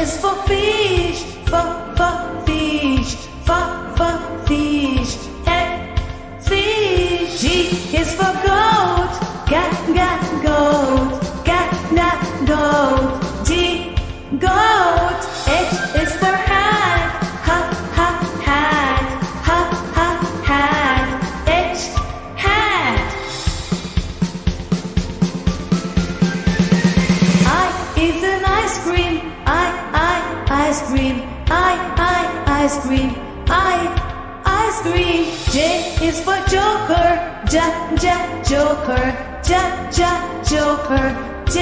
is for fish, fish, fish. Fish. G is for goat, goat, goat. G, goat. H is for hat, hat. H, hat. I is an ice cream, ice cream. Ice cream. J is for joker, joker. J,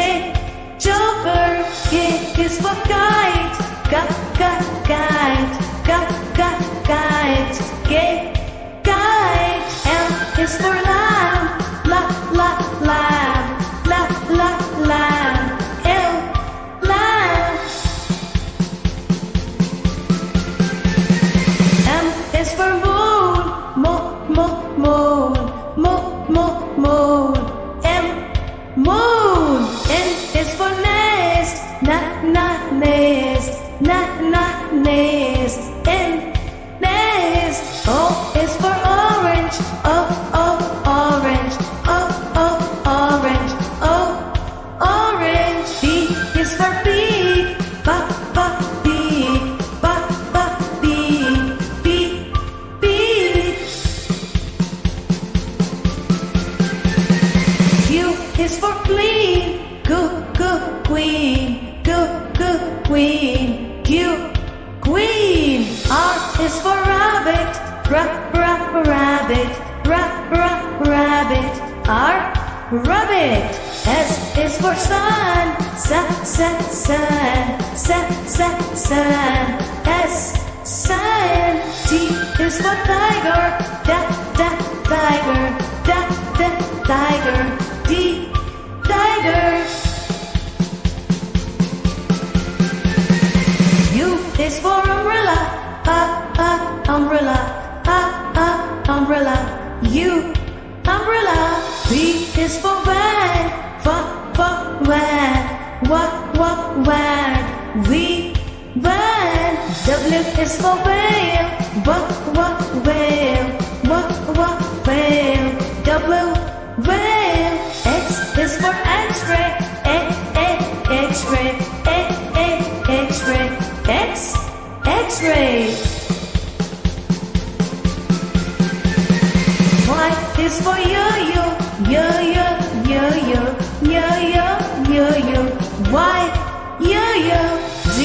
joker. K is for kite, kite. K, kite. L is for lamb, lamb. L, lamb. M is for moon, moon. M, moon. N is for nest, nest. N, nest. O is for orange, orange. Orange. P is for pig, pig. Q is for clean, queen. Q, queen. R is for rabbit, rabbit. R, rabbit. S is for sun, sun. S, sun. T is for tiger, tiger. D, tiger. U is for umbrella, umbrella. U, umbrella. V is for van, van. V, van. W is for whale, whale. W, whale. X is for x-ray, x-ray. X, x-ray. Y is for yo-yo. Y, yo-yo. Z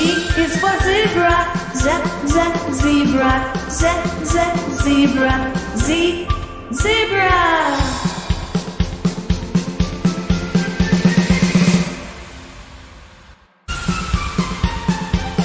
is for zebra, zebra. Z, zebra.